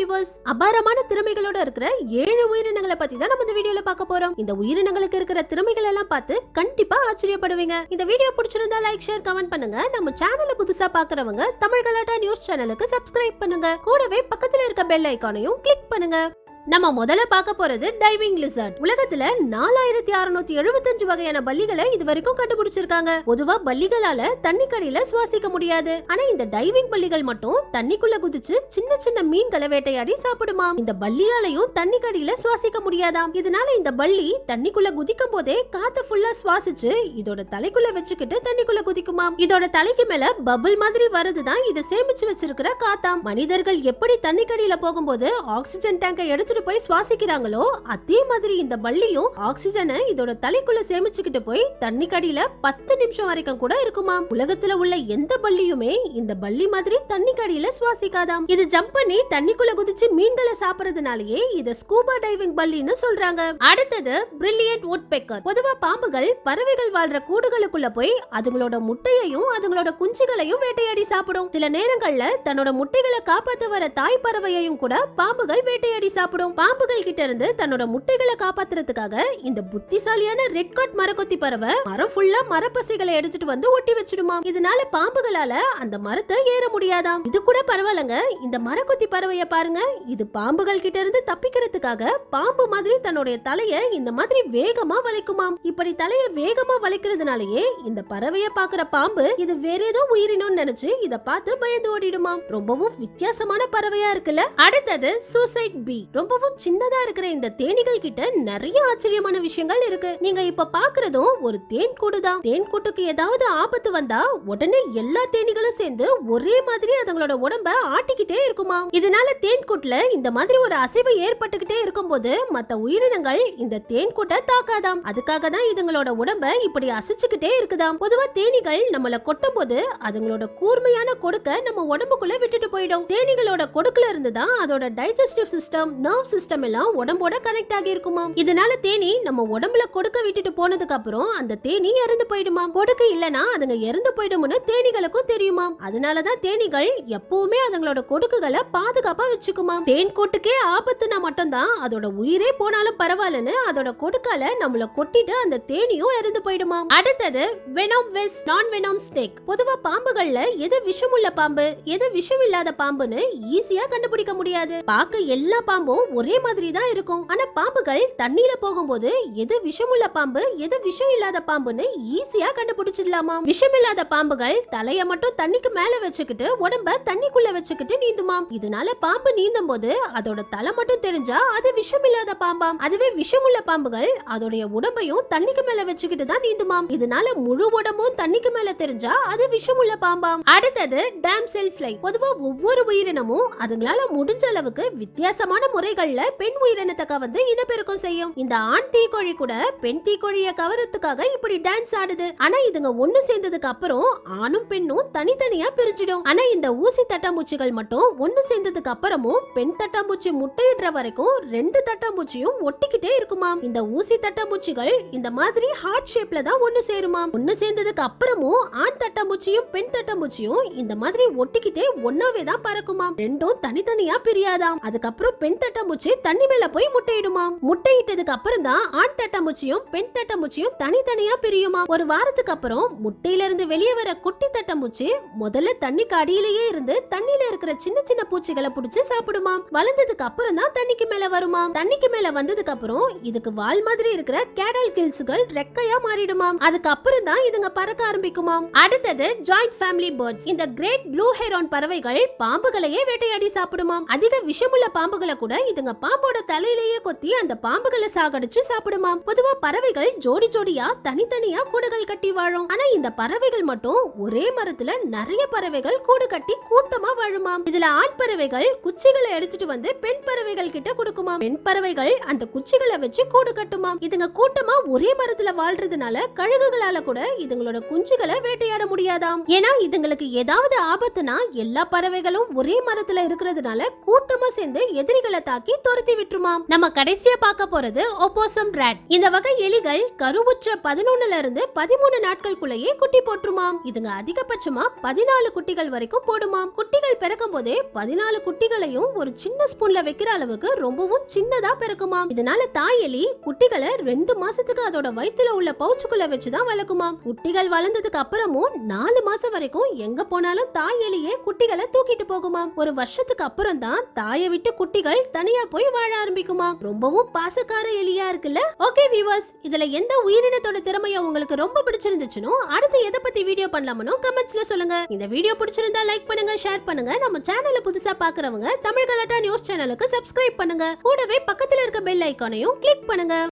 Viewers, அபாரமான திறமைகளோட இருக்கிற 7 உயிரினங்களை பத்தி தான் நம்ம இந்த வீடியோல பார்க்க போறோம். இந்த உயிரினங்களுக்கு இருக்கிற திறமைகள் எல்லாம் பார்த்து கண்டிப்பா ஆச்சரியப்படுவீங்க. இந்த வீடியோ பிடிச்சிருந்தா லைக், ஷேர், கமெண்ட் பண்ணுங்க. நம்ம சேனலை புதுசா பார்க்கறவங்க தமிழ் கலாட்டா நியூஸ் சேனலுக்கு சப்ஸ்கிரைப் பண்ணுங்க. கூடவே பக்கத்துல இருக்க பெல் ஐகானையும் கிளிக் பண்ணுங்க. நம்ம முதல்ல பார்க்க போறது டைவிங் லிசர்ட். உலகத்துல 4675 வகையான பல்லிகளை இதுவரைக்கும் கண்டுபிடிச்சிருக்காங்க. பொதுவா பல்லிகளால தண்ணிக்கடியில சுவாசிக்க முடியாது. ஆனா இந்த டைவிங் பல்லிகள் மட்டும் தண்ணிக்குள்ள குதிச்சு சின்ன சின்ன மீன்களை வேட்டையாடி சாப்பிடுமாம். இந்த பல்லியாலையும் தண்ணிக்கடியில சுவாசிக்க முடியாதாம். இதனால இந்த பல்லி தண்ணிக்குள்ள குதிக்கும் போதே காத்த ஃபுல்லா சுவாசிச்சு இதோட தலைக்குள்ள வச்சுக்கிட்டு தண்ணிக்குள்ள குதிக்குமாம். இதோட தலைக்கு மேல பபிள் மாதிரி வருதுதான் இதை சேமிச்சு வச்சிருக்கிற காத்தாம். மனிதர்கள் எப்படி தண்ணிக்கடியில போகும்போது ஆக்சிஜன் டேங்கை எடுத்துட்டு போய் சுவாசிக்கிறாங்களோ அதே மாதிரி இந்த பல்லியும் ஆக்சிஜனை இதோட தலைக்குள்ள சேமிச்சுக்கிட்டு போய் தண்ணிக்கடியில 10 நிமிஷம் வரைக்கும் கூட இருக்குமாம். உலகத்துல உள்ள எந்த பல்லியுமே இந்த பல்லி மாதிரி தண்ணிக்கடியில சுவாசிக்காதாம். இது ஜம்ப் பண்ணி தண்ணிக்குள்ள குதிச்சு மீன்களை சாப்பிடுறதுனாலயே இத ஸ்கூபா டைவிங் பல்லின்னு சொல்றாங்க. அடுத்தது பிரில்லியன்ட் வுட்பெக்கர். பொதுவா பாம்புகள் பறவைகள் வாழ்ற கூடுகளுக்குள்ள போய் அதுங்களோட முட்டையையும் அதுங்களோட குஞ்சுகளையும் வேட்டையாடி சாப்பிடும். சில நேரங்கள்ல தன்னோட முட்டைகளை காப்பாத்த வர தாய் பறவையையும் கூட பாம்புகள் வேட்டையாடி சாப்பிடும். பாம்புகள் கிட்ட இருந்து தன்னோட முட்டைகளை காப்பாத்துறதுக்காக இந்த புத்திசாலியான ரெட் காட் மரக்கொத்தி பறவை மரம் ஃபுல்லா மரப்பசைகளை எடுத்துட்டு வந்து ஒட்டி வச்சிடுமா. இதனால பாம்புகளால அந்த மரத்தை ஏற முடியாதாம். இது கூட பரவாயில்லைங்க. இந்த மரக்கொத்தி பறவைய பாருங்க. இது பாம்புகள் கிட்ட இருந்து தப்பிக்கிறதுக்காக பாம்பு மாதிரி தன்னுடைய தலைய இந்த மாதிரி வேகமா வளைக்குமாம். இப்படி தலைய வேகமா வளைக்கிறதுனாலயே இந்த பறவைய பாக்குற பாம்பு இது வேற ஏதோ உயிரினம்னு நினைச்சு இத பார்த்து பயந்து ஓடிடுமாம். ரொம்பவும் வித்தியாசமான பறவையா இருக்குல்ல. அடுத்தது சூசைட் பீ. ரொம்பவும் சின்னதா இருக்கிற இந்த தேனீகள் கிட்ட நிறைய ஆச்சரியமான விஷயங்கள் இருக்கு. நீங்க இப்ப பாக்குறதும் ஒரு தேன் கூடுதான். தேன் கூட்டுக்கு ஏதாவது ஆபத்து வந்தா உடனே எல்லா தேனீகளும் சேர்ந்து ஒரே மாதிரி அதங்களோட உடம்ப ஆட்டிக்கிட்டே இருக்குமா. இதனால தேன் கூட்டுல இந்த மாதிரி ஒரு அசைவு ஏற்பட்டுக்கிட்டே இருக்கும்போது மத்த உயிரினங்கள் இந்த தேன் கூட்டை தாக்காதாம். அதுக்காக தான் இதுங்களோட உடம்ப இப்படி அசைச்சுக்கிட்டே இருக்குதாம். பொதுவா தேனீகள் நம்மள கொட்டும் போது அதுங்களோட கூர்மையான கொடுக்க நம்ம உடம்புக்குள்ள விட்டுட்டு போயிடும். தேனீகளோட கொடுக்குல இருந்து தான் அதோட டைஜஸ்டிவ் சிஸ்டம், நர்வ் சிஸ்டம் எல்லாம் உடம்போட கனெக்ட் ஆகி இருக்குமா. இதனால தேனி நம்ம உடம்புல கொடுக்க விட்டுட்டு போனதுக்கு அப்புறம் அந்த தேனி இறந்து போயிடுமா. கொடுக்க இல்லனா அதுங்க இறந்து போயிடும்னு தேனீகளுக்கும் தெரியுமா. அதனாலதான் தேனீகள் எப்பவுமே அதுங்களோட கொடுக்குகளை பாதுகாப்பா வச்சுக்குமா. தேன் கூட்டுக்கே ஆபத்துனா மட்டும்தான் அதோட உயிரே போனாலும் பரவாயில்லன்னு அதோட கொடுக்கால நம்மள கொட்டிட்டு அந்த தேனியும் இறந்து போயிடுமா. அடுத்தது வெனம் வெஸ் நான் வெனம் ஸ்னேக். பொதுவா பாம்புகள்ல எது விஷமுள்ள பாம்பு எது விஷம் இல்லாத பாம்புன்னு ஈஸியா கண்டுபிடிக்க முடியாது. பார்க்க எல்லா பாம்பும் ஒரே மாதிரி தான் இருக்கும். ஆனா பாம்புகள் தண்ணியில போகும்போது எது விஷமுள்ள பாம்பு எது விஷம் இல்லாத பாம்புன்னு ஈஸியா கண்டுபிடிச்சிடலாமா. விஷம் இல்லாத பாம்புகள் தலைய மட்டும் தண்ணிக்கு மேல வச்சுக்கிட்டு உடம்ப தண்ணிக்குள்ள வச்சுக்கிட்டு நீந்துமாம். இதனால பாம்பு நீந்தும் போது அதோட தலை மட்டும் தெரிஞ்சா அது விஷம் இல்லாத பாம்பாம். அதுவே விஷமுள்ள பாம்புகள் அதோடைய உடம்பையும் தண்ணிக்கு மேல வச்சுக்கிட்டு தான் நீந்துமாம். இதனால முழு உடம்பும் தண்ணிக்கு மேல தெரிஞ்சா அது விஷமுள்ள பாம்பாம். அடுத்தது டேம்செல் ஃப்ளை. பொதுவா ஒவ்வொரு உயிரினமும் அதுங்களால முடிஞ்ச அளவுக்கு வித்தியாசமான முறைகள்ல பெண் உயிரினத்தை கவர்ந்து இனப்பெருக்கம் செய்யும். இந்த ஆண் தீக்கோழி கூட பெண் தீக்கோழியை கவரத்துக்காக இப்படி டான்ஸ் ஆடுது. ஆனா இதுங்க ஒண்ணு சேர்ந்ததுக்கு அப்புறம் ஆணும் பெண்ணும் தனித்தனியா பிரிஞ்சிடும். ஆனா இந்த ஊசி தட்டாம்பூச்சிகள் மட்டும் ஒண்ணு சேர்ந்ததுக்கு அப்புறமும் பெண் தட்டாம்பூச்சி முட்டையிடுற வரைக்கும் 2 தட்டாம்பூச்சியும் ஒட்டிக்கிட்டே இருக்குமாம். இந்த ஊசி தட்டாம்பூச்சிகள் இந்த மாதிரி ஹார்ட் ஷேப்ல தான் ஒண்ணு சேருமாம். ஒண்ணு சேர்ந்ததுக்கு அப்புறமும் ஆண் தட்டாம்பூச்சியும் பெண் தட்டாம்பூச்சியும் இந்த மாதிரி ஒட்டிக்கிட்டே ஒன்னாவே தான் பறக்குமாம். ரெண்டும் தனித்தனியா பிரியாதாம். அதுக்கப்புறம் பெண் தட்டாம்பூச்சி தண்ணி மேல போய் முட்டையிடுமாம். முட்டையிட்டதுக்கு அப்புறம் தான் ஆண் தட்டாம்பூச்சியும் பெண் தட்டாம்பூச்சியும் தனித்தனியா பிரியுமா. ஒரு வாரத்துக்கு அப்புறம் முட்டையில இருந்து வெளியே வர குட்டி தட்டாம்பூச்சி முதல்ல தண்ணிக்கு அடியிலேயே இருந்து தண்ணியில இருக்கிற சின்ன சின்ன பூச்சிகளை புடிச்சு சாப்பிடுமாம். வளர்ந்ததுக்கு அப்புறம் தான் தண்ணிக்கு மேல வருமாம். தண்ணிக்கு மேல வந்ததுக்கு அப்புறம் இதுக்கு வால் மாதிரி இருக்கிற கேடல் கில்ஸ்கள் ரெக்கையா மாறிடுமாம். அதுக்கப்புறம் தான் இதுங்க பறக்க ஆரம்பிக்குமாம். அடுத்தது ஜாயிண்ட் ஃபேமிலி பேர்ட்ஸ். இந்த கிரேட் ப்ளூ ஹெரான் பறவைகள் பாம்புகளையே வேட்டையாடி சாப்பிடுமாம். அதிக விஷமுள்ள பாம்புகளை கூட இதுங்க பாம்போட தலையிலேயே கொத்தி அந்த பாம்புகளை சாகடிச்சு சாப்பிடுமாம். பொதுவா பறவைகள் ஜோடி ஜோடியா தனித்தனியா கூடுகள் கட்டி வாழும். ஆனா இந்த பறவைகள் மட்டும் ஒரே மரத்துல நிறைய பறவைகள் கூடு கட்டி கூட்டமா வாழுமாம். இதுல ஆண் பறவைகள் குச்சிகளை எடுத்துட்டு வந்து பெண் பறவைகள் கிட்ட கொடுக்குமாம். பெண் பறவைகள் அந்த குச்சிகளை வச்சு கூடு கட்டுமாம். இதுங்க கூட்டமா ஒரே மரத்துல வாழ்றதுனால கழுகுகளால கூட இதுங்களோட குஞ்சுகளை வேட்டையாட முடியாதாம். ஏன்னா இதுங்களுக்கு ஏதாவது ஆபத்துனா எல்லா பறவைகளும் ஒரே மரத்துல இருக்கிறதுனால கூட்டமா சேர்ந்து எதிரிகளை தாக்கி நாளாக்கி துரத்தி விட்டுருமாம். நம்ம கடைசியா பார்க்க போறது ஒப்போசம் ராட். இந்த வகை எலிகள் கருவுற்ற 11ல இருந்து 13 நாட்களுக்குள்ளேயே குட்டி போட்டுருமாம். இதுங்க அதிகபட்சமா 14 குட்டிகள் வரைக்கும் போடுமாம். குட்டிகள் பிறக்கும் போதே 14 குட்டிகளையும் ஒரு சின்ன ஸ்பூன்ல வைக்கிற அளவுக்கு ரொம்பவும் சின்னதா பிறக்குமாம். இதனால தாய் எலி குட்டிகளை 2 மாசத்துக்கு அதோட வயித்துல உள்ள பவுச்சுக்குள்ள வச்சுதான் வளர்க்குமாம். குட்டிகள் வளர்ந்ததுக்கு அப்புறமும் 4 மாசம் வரைக்கும் எங்க போனாலும் தாய் எலியே குட்டிகளை தூக்கிட்டு போகுமாம். ஒரு வருஷத்துக்கு அப்புறம் தான் தாயை விட்டு குட்டிகள் தனியா போய் வாழ ஆரம்பிக்குமாம். ரொம்பவும் பாசக்கார எலியா இருக்குல்ல. ஓகே வியூவர்ஸ், இதுல எந்த உயிரினத்தோட திறமையை உங்களுக்கு ரொம்ப பிடிச்சிருந்துச்சுனோ அடுத்து எதை பத்தி வீடியோ பண்ணலாமோ கமெண்ட்ஸ்ல சொல்லுங்க. இந்த வீடியோ பிடிச்சிருந்தா லைக் பண்ணுங்க, ஷேர் பண்ணுங்க. நம்ம சேனலை புதுசா பாக்குறவங்க தமிழ் கலாட்டா நியூஸ் சேனலுக்கு சப்ஸ்கிரைப் பண்ணுங்க. கூடவே பக்கத்துல இருக்க பெல் ஐகானையும் கிளிக் பண்ணுங்க.